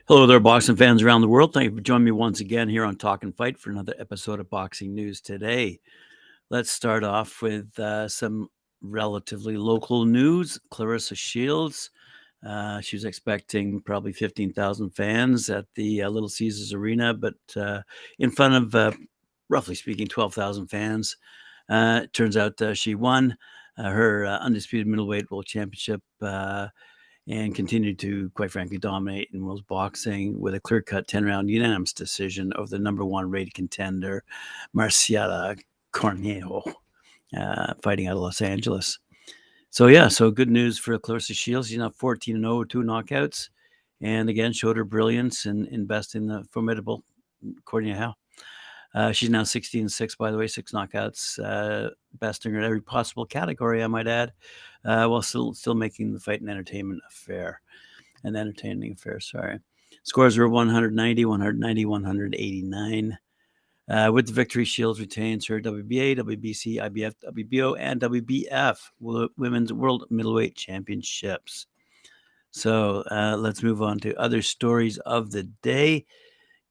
Hello there, boxing fans around the world. Thank you for joining me once again here on Talk and Fight for another episode of Boxing News Today. Let's start off with some relatively local news. Claressa Shields, she was expecting probably 15,000 fans at the Little Caesars Arena, but in front of, roughly speaking, 12,000 fans. Turns out she won her undisputed middleweight world championship and continued to, quite frankly, dominate in world boxing with a clear-cut 10-round unanimous decision over the number one rated contender, Marciela Cornejo, fighting out of Los Angeles. So good news for Claressa Shields. She's now 14-0 with 2 knockouts, and again showed her brilliance in besting the formidable Cornejo. She's now 16-6, by the way, 6 knockouts, besting her in every possible category, I might add, while still making the fight an entertaining affair. Scores were 190, 190, 189. With the victory, Shields retains her WBA, WBC, IBF, WBO, and WBF Women's World Middleweight Championships. So let's move on to other stories of the day,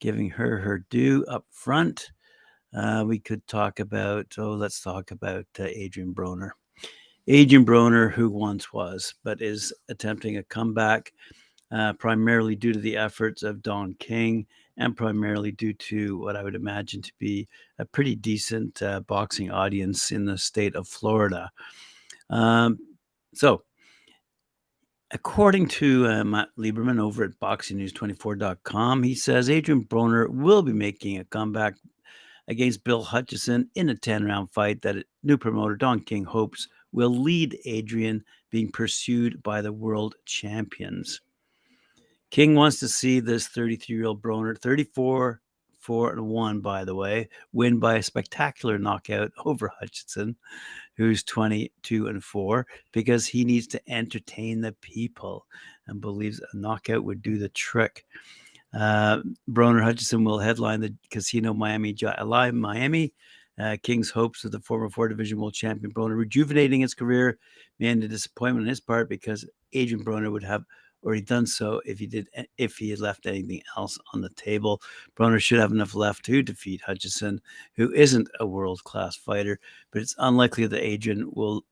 giving her due up front. We could talk about, let's talk about Adrien Broner. Adrien Broner, who once was, but is attempting a comeback, primarily due to the efforts of Don King and primarily due to what I would imagine to be a pretty decent boxing audience in the state of Florida. So, according to Matt Lieberman over at BoxingNews24.com, he says Adrien Broner will be making a comeback against Bill Hutchison in a 10-round fight that new promoter Don King hopes will lead Adrien being pursued by the world champions. King wants to see this 33-year-old Broner, 34-4-1, by the way, win by a spectacular knockout over Hutchison, who's 22-4, because he needs to entertain the people and believes a knockout would do the trick. Broner Hutchison will headline the Casino Miami Live Miami. King's hopes of the former 4-division world champion Broner rejuvenating his career may end in disappointment on his part, because Adrien Broner would have already done so if he had left anything else on the table. Broner should have enough left to defeat Hutchison, who isn't a world-class fighter, but it's unlikely that Adrien will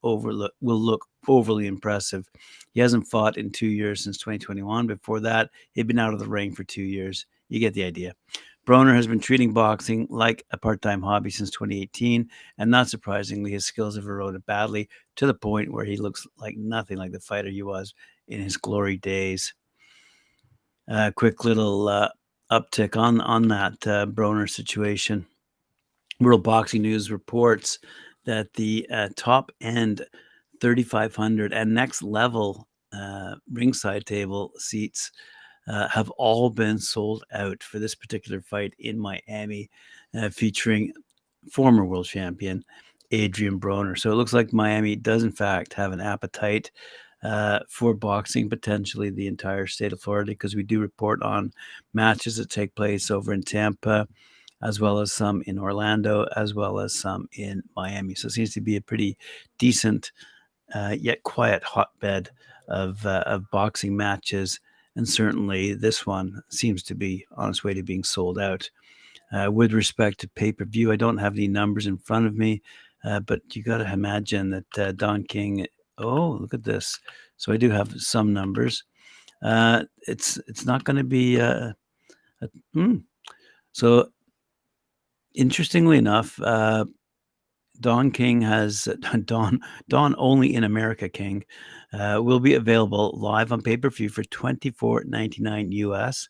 look overly impressive. He hasn't fought in 2 years since 2021. Before that, he'd been out of the ring for 2 years. You get the idea. Broner has been treating boxing like a part-time hobby since 2018, and not surprisingly, his skills have eroded badly to the point where he looks like nothing like the fighter he was in his glory days. Quick little uptick on that Broner situation. World Boxing News reports that the top-end 3,500 and next level ringside table seats have all been sold out for this particular fight in Miami, featuring former world champion Adrien Broner. So it looks like Miami does, in fact, have an appetite for boxing, potentially the entire state of Florida, because we do report on matches that take place over in Tampa, as well as some in Orlando, as well as some in Miami. So it seems to be a pretty decent yet quiet hotbed of boxing matches. And certainly this one seems to be on its way to being sold out. With respect to pay-per-view, I don't have any numbers in front of me, but you got to imagine that Don King, look at this. So I do have some numbers. It's not going to be So interestingly enough, Don King has Don Only in America King will be available live on pay-per-view for $24.99 US,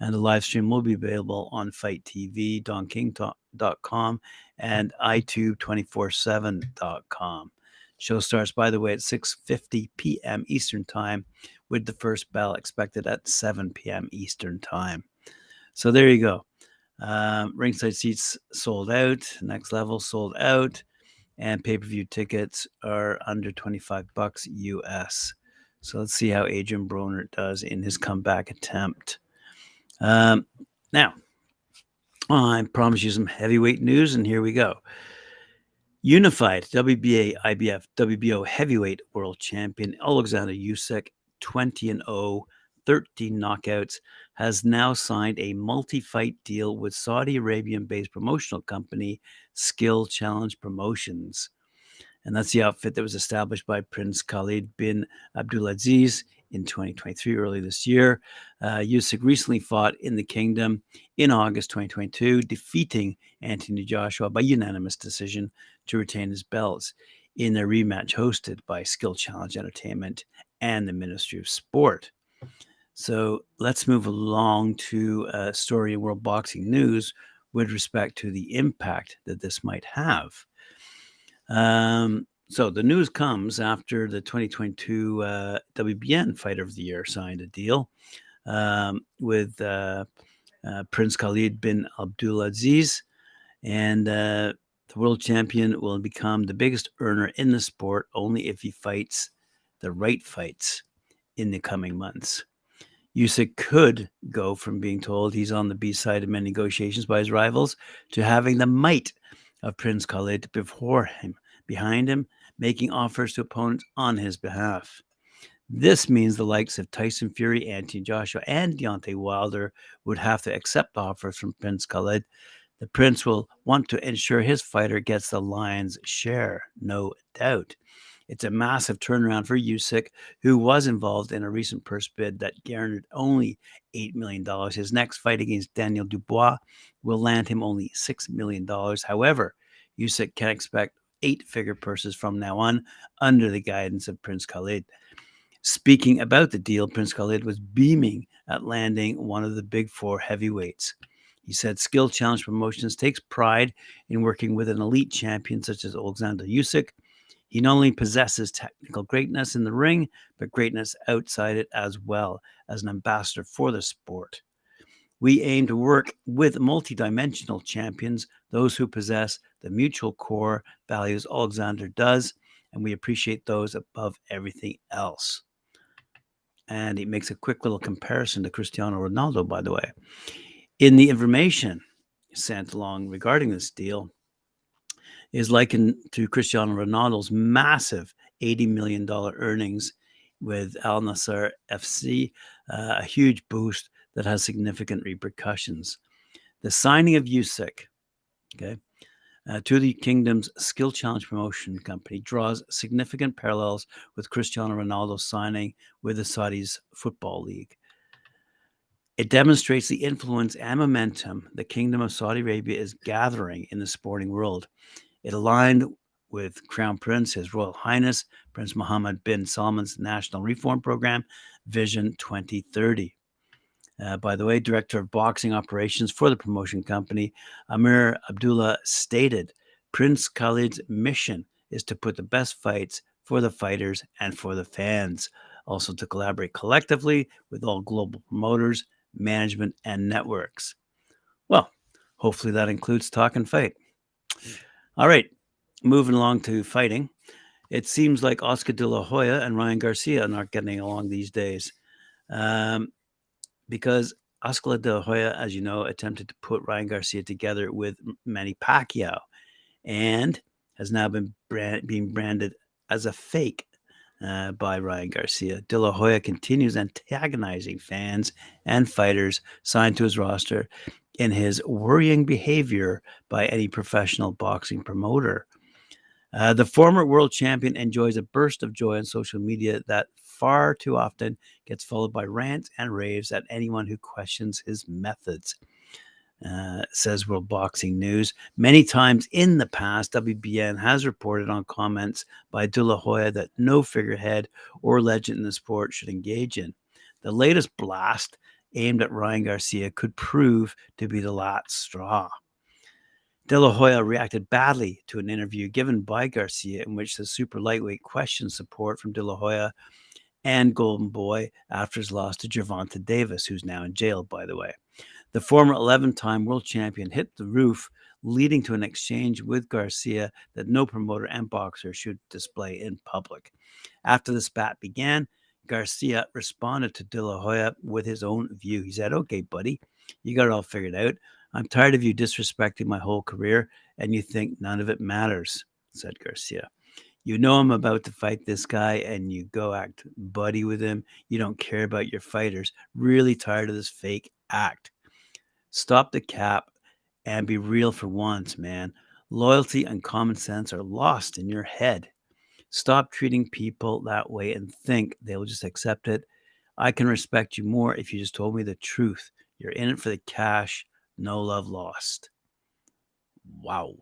and the live stream will be available on Fight TV, DonKing.com, and iTube247.com. Show starts, by the way, at 6:50 p.m. Eastern Time, with the first bell expected at 7 p.m. Eastern Time. So there you go. Ringside seats sold out, next level sold out, and pay-per-view tickets are under $25 US. So let's see how Adrien Broner does in his comeback attempt. Now, I promised you some heavyweight news, and here we go. Unified WBA, IBF, WBO heavyweight world champion Oleksandr Usyk, 20-0, 13 knockouts, has now signed a multi-fight deal with Saudi Arabian-based promotional company Skill Challenge Promotions. And that's the outfit that was established by Prince Khaled bin AbdulAziz in 2023, early this year. Usyk recently fought in the kingdom in August 2022, defeating Anthony Joshua by unanimous decision to retain his belts in a rematch hosted by Skill Challenge Entertainment and the Ministry of Sport. So let's move along to a story in World Boxing News with respect to the impact that this might have. So the news comes after the 2022 WBN Fighter of the Year signed a deal with Prince Khaled bin AbdulAziz, and the world champion will become the biggest earner in the sport only if he fights the right fights in the coming months. Usyk could go from being told he's on the B side of many negotiations by his rivals to having the might of Prince Khaled behind him, making offers to opponents on his behalf. This means the likes of Tyson Fury, Anthony Joshua, and Deontay Wilder would have to accept offers from Prince Khaled. The prince will want to ensure his fighter gets the lion's share, no doubt. It's a massive turnaround for Usyk, who was involved in a recent purse bid that garnered only $8 million. His next fight against Daniel Dubois will land him only $6 million. However, Usyk can expect 8-figure purses from now on under the guidance of Prince Khaled. Speaking about the deal, Prince Khaled was beaming at landing one of the big four heavyweights. He said Skill Challenge Promotions takes pride in working with an elite champion such as Oleksandr Usyk. He not only possesses technical greatness in the ring, but greatness outside it as well as an ambassador for the sport. We aim to work with multidimensional champions, those who possess the mutual core values Oleksandr does, and we appreciate those above everything else. And he makes a quick little comparison to Cristiano Ronaldo, by the way. In the information sent along regarding this deal is likened to Cristiano Ronaldo's massive $80 million earnings with Al Nassr FC, a huge boost that has significant repercussions. The signing of Usyk, to the kingdom's Skill Challenge Promotion Company draws significant parallels with Cristiano Ronaldo's signing with the Saudi's Football League. It demonstrates the influence and momentum the Kingdom of Saudi Arabia is gathering in the sporting world. It aligned with Crown Prince, His Royal Highness, Prince Mohammed bin Salman's National Reform Program, Vision 2030. By the way, Director of Boxing Operations for the promotion company, Amir Abdullah, stated, Prince Khaled's mission is to put the best fights for the fighters and for the fans, also to collaborate collectively with all global promoters, management, and networks. Well, hopefully that includes Talk and Fight. All right, moving along to fighting. It seems like Oscar de la Hoya and Ryan Garcia are not getting along these days. Because Oscar de la Hoya, as you know, attempted to put Ryan Garcia together with Manny Pacquiao and has now been being branded as a fake by Ryan Garcia. De La Hoya continues antagonizing fans and fighters signed to his roster in his worrying behavior by any professional boxing promoter. The former world champion enjoys a burst of joy on social media that far too often gets followed by rants and raves at anyone who questions his methods, says World Boxing News. Many times in the past, WBN has reported on comments by De La Hoya that no figurehead or legend in the sport should engage in. The latest blast aimed at Ryan Garcia could prove to be the last straw. De La Hoya reacted badly to an interview given by Garcia in which the super lightweight questioned support from De La Hoya and Golden Boy after his loss to Gervonta Davis, who's now in jail, by the way. The former 11-time world champion hit the roof, leading to an exchange with Garcia that no promoter and boxer should display in public. After the spat began, Garcia responded to De La Hoya with his own view. He said, okay, buddy, you got it all figured out. I'm tired of you disrespecting my whole career, and you think none of it matters. said Garcia. You know I'm about to fight this guy and you go act buddy with him. You don't care about your fighters. Really tired of this fake act. Stop the cap and be real for once, man. Loyalty and common sense are lost in your head. Stop treating people that way and think they'll just accept it. I can respect you more if you just told me the truth. You're in it for the cash, no love lost. Wow.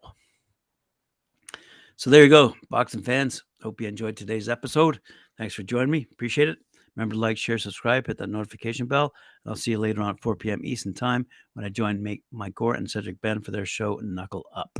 So there you go, boxing fans. Hope you enjoyed today's episode. Thanks for joining me. Appreciate it. Remember to like, share, subscribe, hit that notification bell. And I'll see you later on at 4 p.m. Eastern Time when I join Mike Gore and Cedric Ben for their show Knuckle Up.